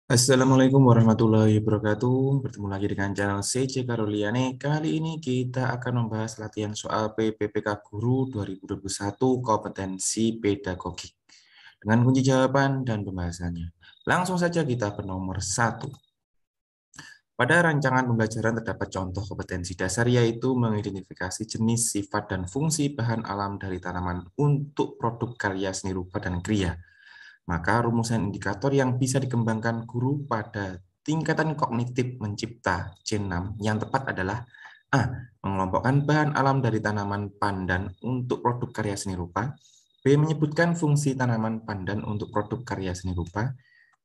Assalamualaikum warahmatullahi wabarakatuh. Bertemu lagi dengan channel CC Karoliane. Kali ini kita akan membahas latihan soal PPPK Guru 2021 kompetensi pedagogik dengan kunci jawaban dan pembahasannya. Langsung saja kita ke nomor 1. Pada rancangan pembelajaran terdapat contoh kompetensi dasar yaitu mengidentifikasi jenis, sifat, dan fungsi bahan alam dari tanaman untuk produk karya seni rupa dan kriya. Maka rumusan indikator yang bisa dikembangkan guru pada tingkatan kognitif mencipta C6 yang tepat adalah A. Mengelompokkan bahan alam dari tanaman pandan untuk produk karya seni rupa. B. Menyebutkan fungsi tanaman pandan untuk produk karya seni rupa.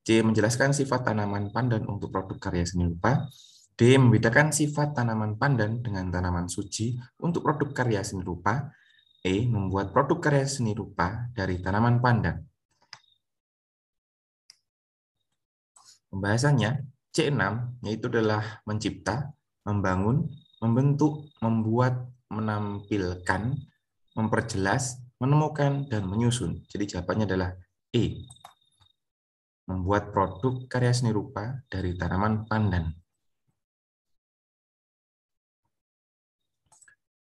C. Menjelaskan sifat tanaman pandan untuk produk karya seni rupa. D. Membedakan sifat tanaman pandan dengan tanaman suci untuk produk karya seni rupa. E. Membuat produk karya seni rupa dari tanaman pandan. Pembahasannya, C6 yaitu adalah mencipta, membangun, membentuk, membuat, menampilkan, memperjelas, menemukan, dan menyusun. Jadi jawabannya adalah E. Membuat produk karya seni rupa dari tanaman pandan.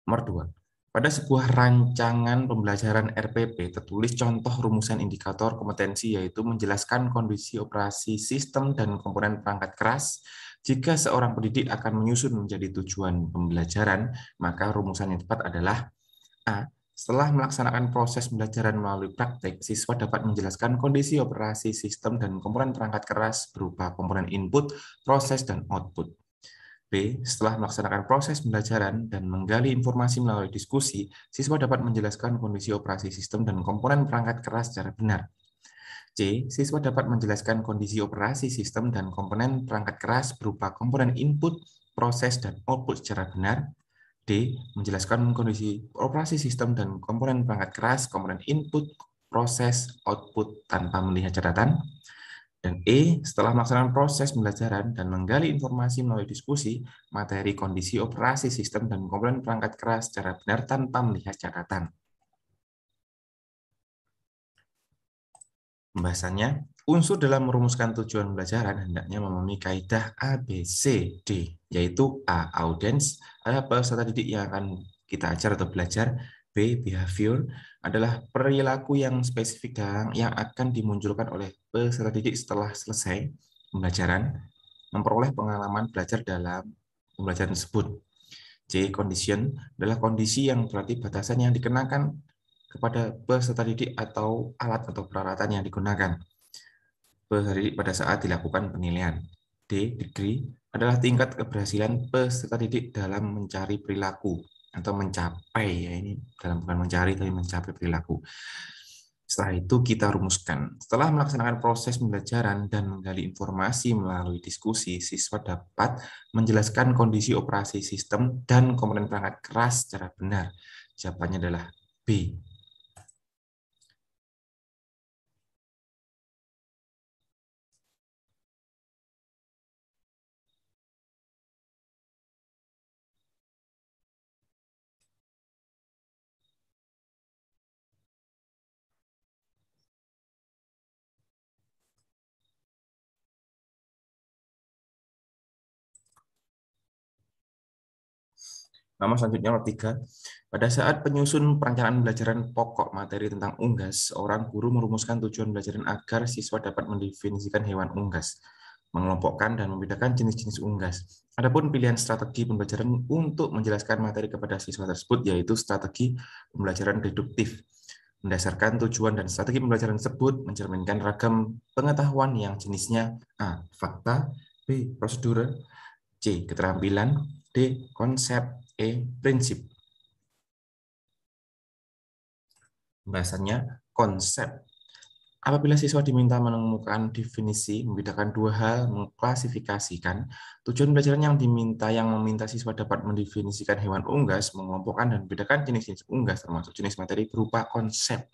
Nomor 2. Pada sebuah rancangan pembelajaran RPP tertulis contoh rumusan indikator kompetensi yaitu menjelaskan kondisi operasi sistem dan komponen perangkat keras. Jika seorang pendidik akan menyusun menjadi tujuan pembelajaran, maka rumusan yang tepat adalah A. Setelah melaksanakan proses pembelajaran melalui praktek, siswa dapat menjelaskan kondisi operasi sistem dan komponen perangkat keras berupa komponen input, proses, dan output. B. Setelah melaksanakan proses pembelajaran dan menggali informasi melalui diskusi, siswa dapat menjelaskan kondisi operasi sistem dan komponen perangkat keras secara benar. C. Siswa dapat menjelaskan kondisi operasi sistem dan komponen perangkat keras berupa komponen input, proses, dan output secara benar. D. Menjelaskan kondisi operasi sistem dan komponen perangkat keras, komponen input, proses, output tanpa melihat catatan. Dan E. Setelah melaksanakan proses pembelajaran dan menggali informasi melalui diskusi, materi kondisi operasi sistem dan komponen perangkat keras secara benar tanpa melihat catatan. Pembahasannya, unsur dalam merumuskan tujuan pembelajaran hendaknya memenuhi kaidah A, B, C, D, yaitu A. Audience, adalah peserta didik yang akan kita ajar atau belajar. B. Behavior, adalah perilaku yang spesifik yang akan dimunculkan oleh peserta didik setelah selesai pembelajaran, memperoleh pengalaman belajar dalam pembelajaran tersebut. C. Condition, adalah kondisi yang berarti batasan yang dikenakan kepada peserta didik atau alat atau peralatan yang digunakan pada saat dilakukan penilaian. D. Degree, adalah tingkat keberhasilan peserta didik dalam mencari perilaku atau mencapai, ya ini dalam bukan mencari tapi mencapai perilaku. Setelah itu kita rumuskan. Setelah melaksanakan proses pembelajaran dan menggali informasi melalui diskusi, siswa dapat menjelaskan kondisi operasi sistem dan komponen perangkat keras secara benar. Jawabannya adalah B. Nama selanjutnya nomor 3. Pada saat penyusun perencanaan pembelajaran pokok materi tentang unggas, seorang guru merumuskan tujuan pembelajaran agar siswa dapat mendefinisikan hewan unggas, mengelompokkan dan membedakan jenis-jenis unggas. Adapun pilihan strategi pembelajaran untuk menjelaskan materi kepada siswa tersebut yaitu strategi pembelajaran deduktif. Berdasarkan tujuan dan strategi pembelajaran tersebut mencerminkan ragam pengetahuan yang jenisnya A. Fakta, B. Prosedur, C. Keterampilan, D. Konsep, E. Prinsip. Pembahasannya konsep. Apabila siswa diminta menemukan definisi, membedakan dua hal, mengklasifikasikan, tujuan pembelajaran yang meminta siswa dapat mendefinisikan hewan unggas, mengelompokkan dan membedakan jenis-jenis unggas, termasuk jenis materi berupa konsep.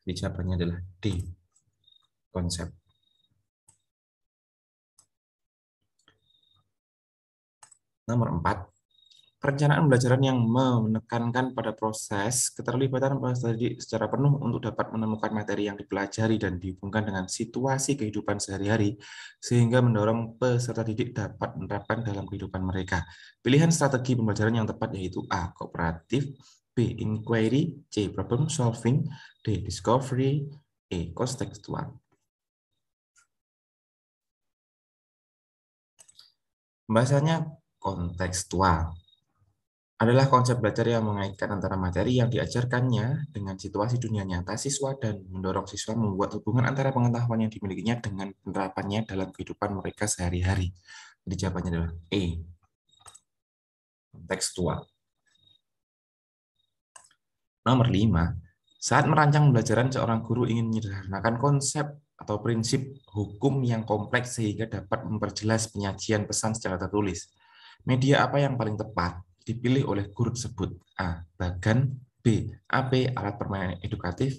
Jadi jawabannya adalah D. Konsep. Nomor 4. Perencanaan pembelajaran yang menekankan pada proses keterlibatan peserta didik secara penuh untuk dapat menemukan materi yang dipelajari dan dihubungkan dengan situasi kehidupan sehari-hari, sehingga mendorong peserta didik dapat menerapkan dalam kehidupan mereka. Pilihan strategi pembelajaran yang tepat yaitu A. Kooperatif, B. Inquiry, C. Problem solving, D. Discovery, E. Kontekstual. Pembahasannya kontekstual adalah konsep belajar yang mengaitkan antara materi yang diajarkannya dengan situasi dunia nyata siswa dan mendorong siswa membuat hubungan antara pengetahuan yang dimilikinya dengan penerapannya dalam kehidupan mereka sehari-hari. Jadi jawabannya adalah E, kontekstual. Nomor 5, saat merancang pembelajaran seorang guru ingin menyederhanakan konsep atau prinsip hukum yang kompleks sehingga dapat memperjelas penyajian pesan secara tertulis. Media apa yang paling tepat dipilih oleh guru tersebut? A. Bagan, B. AP, alat permainan edukatif,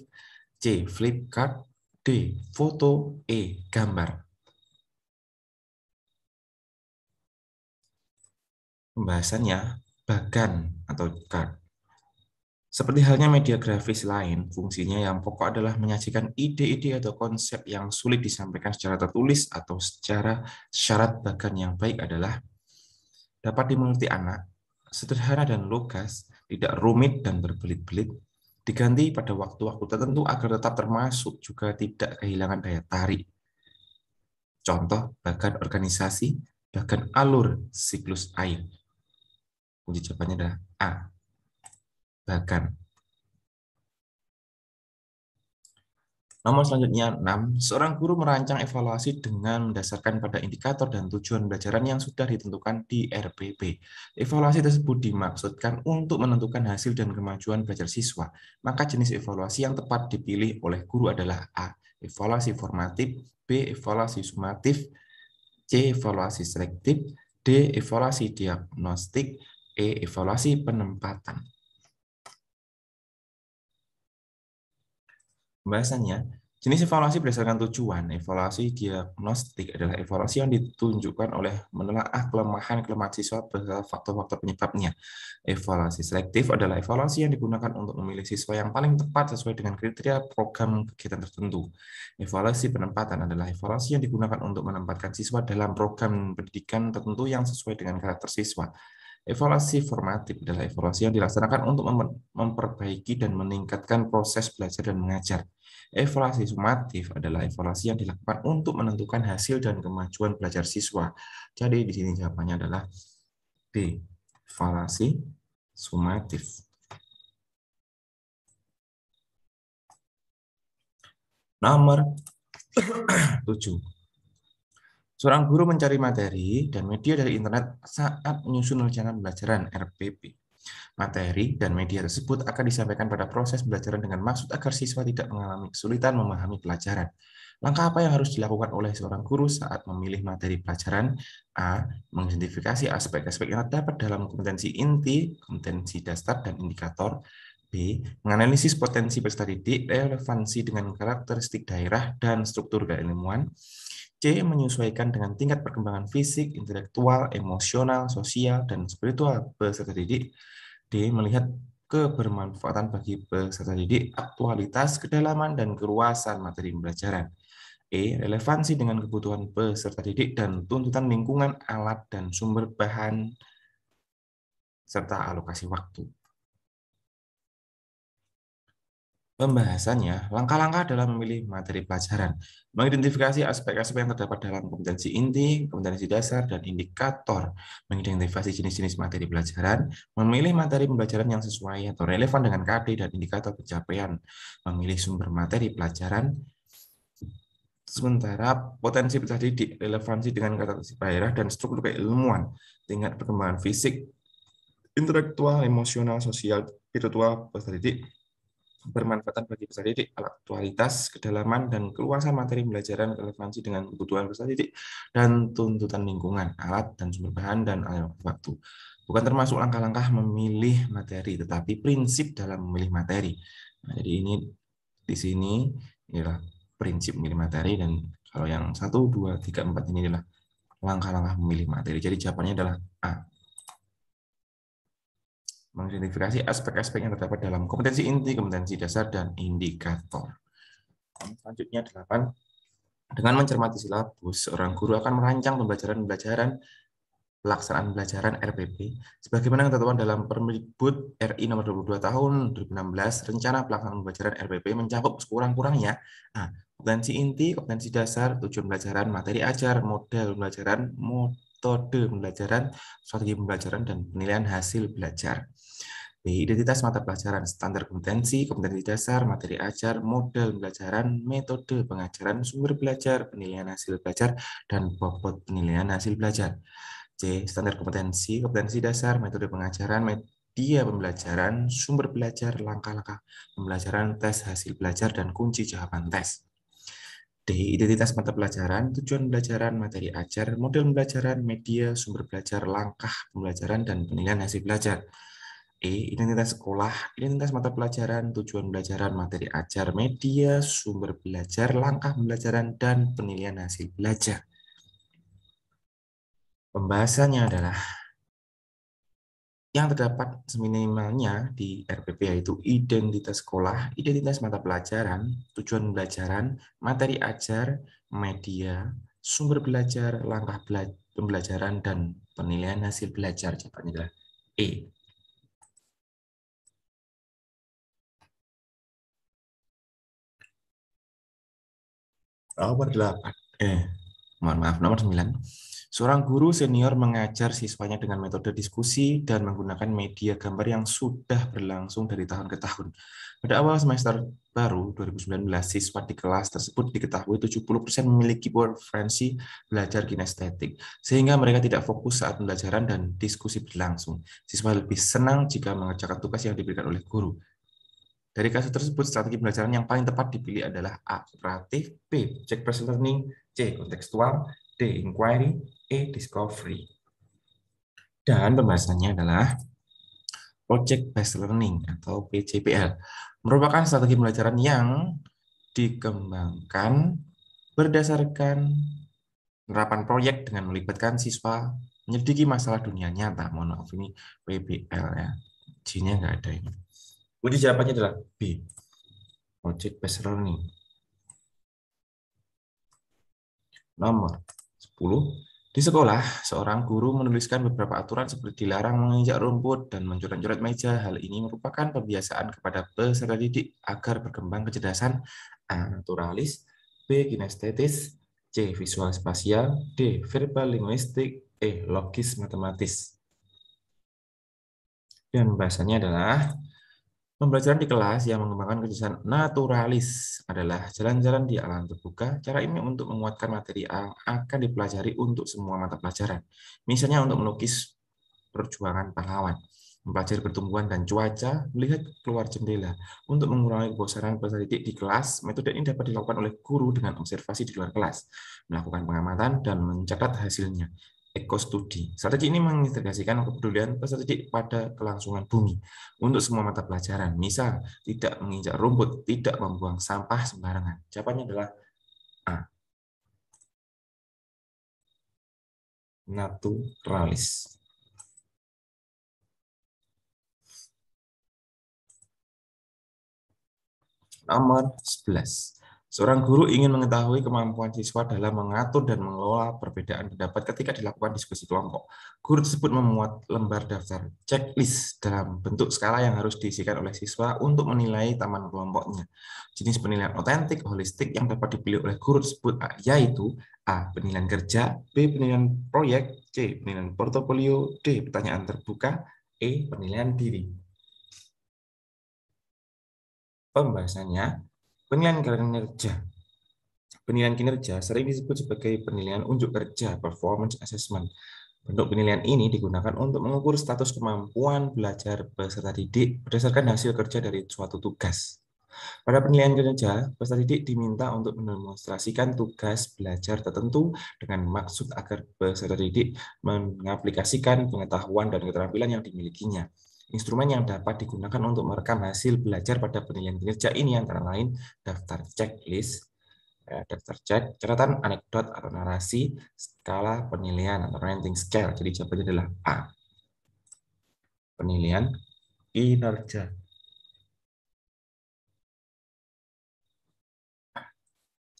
C. Flipchart, D. Foto, E. Gambar. Pembahasannya, bagan atau card. Seperti halnya media grafis lain, fungsinya yang pokok adalah menyajikan ide-ide atau konsep yang sulit disampaikan secara tertulis atau secara syarat. Bagan yang baik adalah dapat dimengerti anak, sederhana dan lugas, tidak rumit dan berbelit-belit, diganti pada waktu-waktu tertentu agar tetap termasuk juga tidak kehilangan daya tarik. Contoh, bagan organisasi, bagan alur siklus air. Kunci jawabannya adalah A, bagan. Nomor selanjutnya 6, seorang guru merancang evaluasi dengan mendasarkan pada indikator dan tujuan pembelajaran yang sudah ditentukan di RPP. Evaluasi tersebut dimaksudkan untuk menentukan hasil dan kemajuan belajar siswa. Maka jenis evaluasi yang tepat dipilih oleh guru adalah A. Evaluasi formatif, B. Evaluasi sumatif, C. Evaluasi selektif, D. Evaluasi diagnostik, E. Evaluasi penempatan. Pembahasannya, jenis evaluasi berdasarkan tujuan. Evaluasi diagnostik adalah evaluasi yang ditunjukkan oleh menelaah kelemahan-kelemahan siswa beserta faktor-faktor penyebabnya. Evaluasi selektif adalah evaluasi yang digunakan untuk memilih siswa yang paling tepat sesuai dengan kriteria program kegiatan tertentu. Evaluasi penempatan adalah evaluasi yang digunakan untuk menempatkan siswa dalam program pendidikan tertentu yang sesuai dengan karakter siswa. Evaluasi formatif adalah evaluasi yang dilaksanakan untuk memperbaiki dan meningkatkan proses belajar dan mengajar. Evaluasi sumatif adalah evaluasi yang dilakukan untuk menentukan hasil dan kemajuan belajar siswa. Jadi di sini jawabannya adalah B. Evaluasi sumatif. Nomor 7. Seorang guru mencari materi dan media dari internet saat menyusun rencana pembelajaran RPP. Materi dan media tersebut akan disampaikan pada proses pembelajaran dengan maksud agar siswa tidak mengalami kesulitan memahami pelajaran. Langkah apa yang harus dilakukan oleh seorang guru saat memilih materi pelajaran? A. Mengidentifikasi aspek-aspek yang terdapat dalam kompetensi inti, kompetensi dasar, dan indikator. B. Menganalisis potensi peserta didik, relevansi dengan karakteristik daerah, dan struktur keilmuan. C. Menyesuaikan dengan tingkat perkembangan fisik, intelektual, emosional, sosial, dan spiritual peserta didik. D. Melihat kebermanfaatan bagi peserta didik, aktualitas, kedalaman, dan keluasan materi pembelajaran. E. Relevansi dengan kebutuhan peserta didik dan tuntutan lingkungan, alat, dan sumber bahan, serta alokasi waktu. Pembahasannya, langkah-langkah dalam memilih materi pelajaran, mengidentifikasi aspek-aspek yang terdapat dalam kompetensi inti, kompetensi dasar, dan indikator, mengidentifikasi jenis-jenis materi pelajaran, memilih materi pembelajaran yang sesuai atau relevan dengan KD dan indikator pencapaian, memilih sumber materi pelajaran, sementara potensi peserta didik, relevansi dengan karakteristik daerah dan struktur keilmuan, tingkat perkembangan fisik, intelektual, emosional, sosial, spiritual peserta didik, bermanfaatan bagi peserta didik, aktualitas, kedalaman, dan keluasan materi pembelajaran, relevansi dengan kebutuhan peserta didik, dan tuntutan lingkungan, alat, dan sumber bahan, dan alokasi waktu. Bukan termasuk langkah-langkah memilih materi, tetapi prinsip dalam memilih materi. Nah, jadi ini di sini adalah prinsip memilih materi, dan kalau yang 1, 2, 3, 4 ini adalah langkah-langkah memilih materi. Jadi jawabannya adalah A. mengidentifikasi aspek-aspek yang terdapat dalam kompetensi inti, kompetensi dasar, dan indikator. Selanjutnya 8. Dengan mencermati silabus, seorang guru akan merancang pembelajaran pelaksanaan pelajaran RPP sebagaimana ketentuan dalam Permendikbud RI nomor 22 tahun 2016. Rencana pelaksanaan pembelajaran RPP mencakup sekurang-kurangnya kompetensi inti, kompetensi dasar, tujuan pelajaran, materi ajar, model pembelajaran, metode pembelajaran, strategi pembelajaran, dan penilaian hasil belajar. B. Identitas mata pelajaran, standar kompetensi, kompetensi dasar, materi ajar, model pembelajaran, metode pengajaran, sumber belajar, penilaian hasil belajar, dan bobot penilaian hasil belajar. C. Standar kompetensi, kompetensi dasar, metode pengajaran, media pembelajaran, sumber belajar, langkah-langkah pembelajaran, tes hasil belajar, dan kunci jawaban tes. D. Identitas mata pelajaran, tujuan pembelajaran, materi ajar, model pembelajaran, media, sumber belajar, langkah pembelajaran, dan penilaian hasil belajar. E. Identitas sekolah, identitas mata pelajaran, tujuan pelajaran, materi ajar, media, sumber belajar, langkah pembelajaran, dan penilaian hasil belajar. Pembahasannya adalah yang terdapat seminimalnya di RPP yaitu identitas sekolah, identitas mata pelajaran, tujuan pembelajaran, materi ajar, media, sumber belajar, langkah pembelajaran, dan penilaian hasil belajar. Jawabannya adalah E. Nomor 8. Mohon maaf, nomor 9. Seorang guru senior mengajar siswanya dengan metode diskusi dan menggunakan media gambar yang sudah berlangsung dari tahun ke tahun. Pada awal semester baru 2019, siswa di kelas tersebut diketahui 70% memiliki preferensi belajar kinestetik, sehingga mereka tidak fokus saat pembelajaran dan diskusi berlangsung. Siswa lebih senang jika mengerjakan tugas yang diberikan oleh guru. Dari kasus tersebut, strategi pembelajaran yang paling tepat dipilih adalah A. Kooperatif, B. Check-based learning, C. Kontekstual, D. Inquiry, E. Discovery. Dan pembahasannya adalah Project Based Learning atau PJBL. Merupakan strategi pembelajaran yang dikembangkan berdasarkan penerapan proyek dengan melibatkan siswa menyelidiki masalah dunia nyata. Mohon maaf, ini PBL ya. G-nya nggak ada ini. Kunci jawabannya adalah B. Project Based Learning. Nomor 10. Di sekolah, seorang guru menuliskan beberapa aturan seperti dilarang menginjak rumput dan mencoret-coret meja. Hal ini merupakan pembiasaan kepada peserta didik agar berkembang kecerdasan A. Naturalis, B. Kinestetis, C. Visual spasial, D. Verbal linguistik, E. Logis matematis. Dan bahasanya adalah pembelajaran di kelas yang mengembangkan kecerdasan naturalis adalah jalan-jalan di alam terbuka. Cara ini untuk menguatkan materi yang akan dipelajari untuk semua mata pelajaran. Misalnya untuk melukis perjuangan pahlawan, mempelajari pertumbuhan dan cuaca, melihat keluar jendela. Untuk mengurangi kebosanan peserta didik di kelas, metode ini dapat dilakukan oleh guru dengan observasi di luar kelas, melakukan pengamatan, dan mencatat hasilnya. Ekostudi. Strategi ini mengintegrasikan kepedulian peserta didik pada kelangsungan bumi untuk semua mata pelajaran. Misal, tidak menginjak rumput, tidak membuang sampah sembarangan. Jawabannya adalah A. Naturalis. Nomor 11. Seorang guru ingin mengetahui kemampuan siswa dalam mengatur dan mengelola perbedaan pendapat ketika dilakukan diskusi kelompok. Guru tersebut memuat lembar daftar checklist dalam bentuk skala yang harus diisikan oleh siswa untuk menilai taman kelompoknya. Jenis penilaian otentik, holistik yang dapat dipilih oleh guru tersebut yaitu A. Penilaian kerja, B. Penilaian proyek, C. Penilaian portofolio, D. Pertanyaan terbuka, E. Penilaian diri. Pembahasannya, penilaian kinerja. Penilaian kinerja sering disebut sebagai penilaian unjuk kerja, performance assessment. Bentuk penilaian ini digunakan untuk mengukur status kemampuan belajar peserta didik berdasarkan hasil kerja dari suatu tugas. Pada penilaian kinerja, peserta didik diminta untuk mendemonstrasikan tugas belajar tertentu dengan maksud agar peserta didik mengaplikasikan pengetahuan dan keterampilan yang dimilikinya. Instrumen yang dapat digunakan untuk merekam hasil belajar pada penilaian kinerja ini antara lain daftar checklist, daftar cek, catatan, anekdot atau narasi, skala penilaian atau rating scale. Jadi jawabannya adalah A. Penilaian kinerja.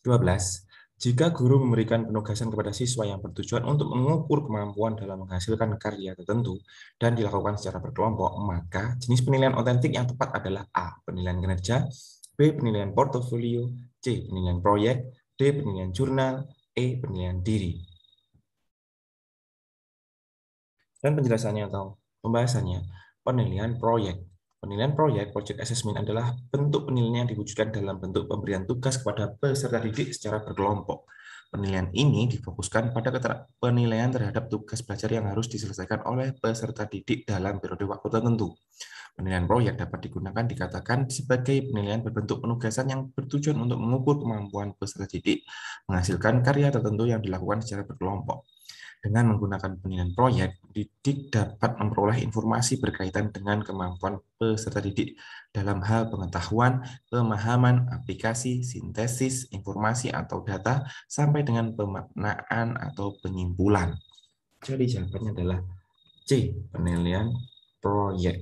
Dua belas. Jika guru memberikan penugasan kepada siswa yang bertujuan untuk mengukur kemampuan dalam menghasilkan karya tertentu dan dilakukan secara berkelompok, maka jenis penilaian otentik yang tepat adalah A. Penilaian kinerja, B. Penilaian portofolio, C. Penilaian proyek, D. Penilaian jurnal, E. Penilaian diri. Dan penjelasannya atau pembahasannya, penilaian proyek. Penilaian proyek, project assessment, adalah bentuk penilaian yang diwujudkan dalam bentuk pemberian tugas kepada peserta didik secara berkelompok. Penilaian ini difokuskan pada penilaian terhadap tugas belajar yang harus diselesaikan oleh peserta didik dalam periode waktu tertentu. Penilaian proyek dapat digunakan dikatakan sebagai penilaian berbentuk penugasan yang bertujuan untuk mengukur kemampuan peserta didik menghasilkan karya tertentu yang dilakukan secara berkelompok. Dengan menggunakan penilaian proyek, didik dapat memperoleh informasi berkaitan dengan kemampuan peserta didik dalam hal pengetahuan, pemahaman, aplikasi, sintesis, informasi atau data, sampai dengan pemaknaan atau penyimpulan. Jadi jawabannya adalah C, penilaian proyek.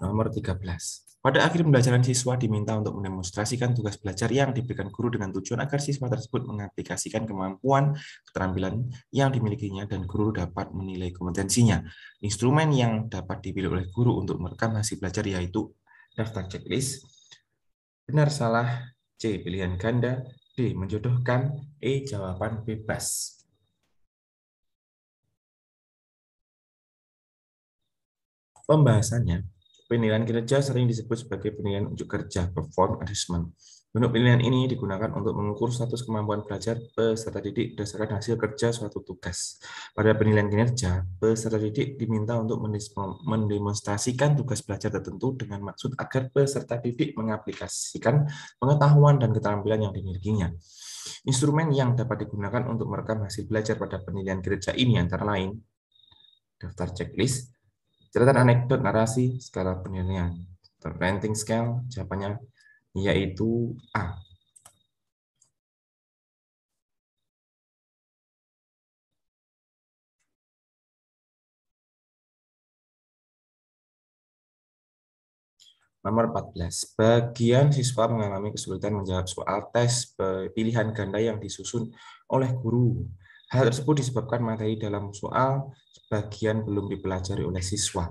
Nomor 13. Pada akhir pembelajaran, siswa diminta untuk mendemonstrasikan tugas belajar yang diberikan guru dengan tujuan agar siswa tersebut mengaplikasikan kemampuan, keterampilan yang dimilikinya dan guru dapat menilai kompetensinya. Instrumen yang dapat dipilih oleh guru untuk merekam hasil belajar yaitu daftar checklist, benar salah, C. Pilihan ganda, D. Menjodohkan, E. Jawaban bebas. Pembahasannya, penilaian kinerja sering disebut sebagai penilaian unjuk kerja, perform assessment. Bentuk penilaian ini digunakan untuk mengukur status kemampuan belajar peserta didik berdasarkan hasil kerja suatu tugas. Pada penilaian kinerja, peserta didik diminta untuk mendemonstrasikan tugas belajar tertentu dengan maksud agar peserta didik mengaplikasikan pengetahuan dan keterampilan yang dimilikinya. Instrumen yang dapat digunakan untuk merekam hasil belajar pada penilaian kinerja ini antara lain daftar checklist, catatan anekdot, narasi, skala penilaian. Rating scale, jawabannya yaitu A. Nomor 14. Bagian siswa mengalami kesulitan menjawab soal tes pilihan ganda yang disusun oleh guru. Hal tersebut disebabkan materi dalam soal sebagian belum dipelajari oleh siswa.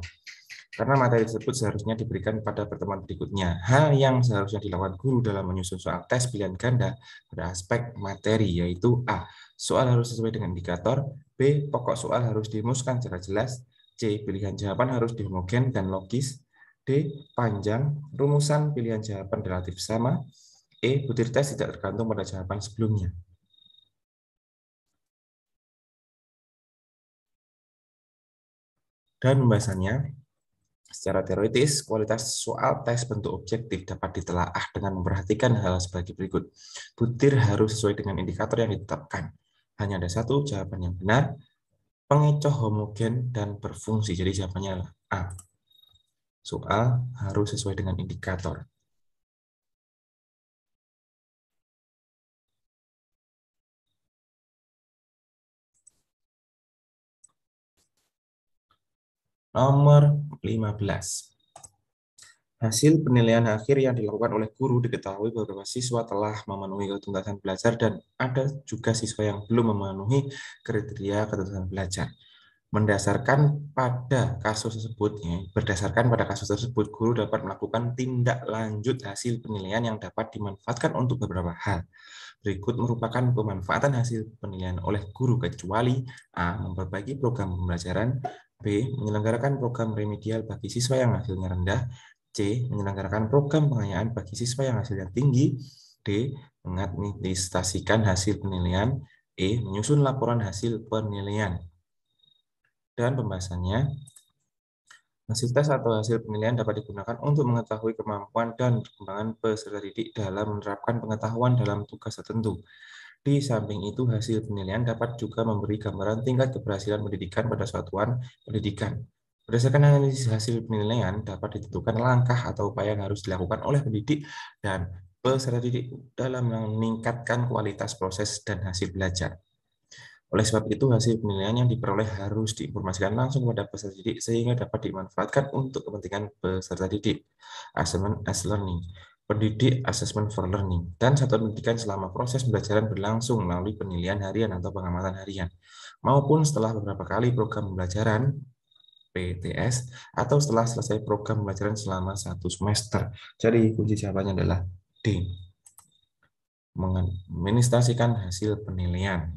Karena materi tersebut seharusnya diberikan pada pertemuan berikutnya. Hal yang seharusnya dilakukan guru dalam menyusun soal tes pilihan ganda pada aspek materi, yaitu A. Soal harus sesuai dengan indikator, B. Pokok soal harus dirumuskan secara jelas, C. Pilihan jawaban harus homogen dan logis, D. Panjang, rumusan pilihan jawaban relatif sama, E. Butir tes tidak tergantung pada jawaban sebelumnya. Dan pembahasannya, secara teoritis, kualitas soal tes bentuk objektif dapat ditelaah dengan memperhatikan hal sebagai berikut. Butir harus sesuai dengan indikator yang ditetapkan. Hanya ada satu jawaban yang benar, pengecoh homogen dan berfungsi. Jadi jawabannya adalah A. Soal harus sesuai dengan indikator. Nomor 15. Hasil penilaian akhir yang dilakukan oleh guru diketahui beberapa siswa telah memenuhi ketuntasan belajar dan ada juga siswa yang belum memenuhi kriteria ketuntasan belajar. Berdasarkan pada kasus tersebut, guru dapat melakukan tindak lanjut hasil penilaian yang dapat dimanfaatkan untuk beberapa hal. Berikut merupakan pemanfaatan hasil penilaian oleh guru kecuali A. Memperbaiki program pembelajaran, B. Menyelenggarakan program remedial bagi siswa yang hasilnya rendah, C. Menyelenggarakan program pengayaan bagi siswa yang hasilnya tinggi, D. Mengadministrasikan hasil penilaian, E. Menyusun laporan hasil penilaian. Dan pembahasannya, hasil tes atau hasil penilaian dapat digunakan untuk mengetahui kemampuan dan perkembangan peserta didik dalam menerapkan pengetahuan dalam tugas tertentu. Di samping itu, hasil penilaian dapat juga memberi gambaran tingkat keberhasilan pendidikan pada satuan pendidikan. Berdasarkan analisis hasil penilaian, dapat ditentukan langkah atau upaya yang harus dilakukan oleh pendidik dan peserta didik dalam meningkatkan kualitas proses dan hasil belajar. Oleh sebab itu, hasil penilaian yang diperoleh harus diinformasikan langsung kepada peserta didik sehingga dapat dimanfaatkan untuk kepentingan peserta didik. Assessment as learning. Pendidik assessment for learning dan satuan pendidikan selama proses pembelajaran berlangsung melalui penilaian harian atau pengamatan harian maupun setelah beberapa kali program pembelajaran PTS atau setelah selesai program pembelajaran selama 1 semester. Jadi kunci jawabannya adalah D. Mengadministrasikan hasil penilaian.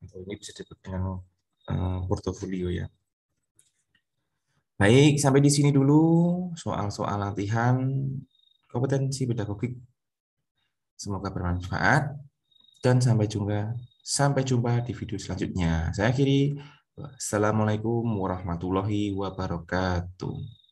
Atau ini bisa disebut dengan portofolio ya. Baik, sampai di sini dulu soal-soal latihan kompetensi pedagogik. Semoga bermanfaat dan sampai jumpa di video selanjutnya. Saya akhiri. Assalamualaikum warahmatullahi wabarakatuh.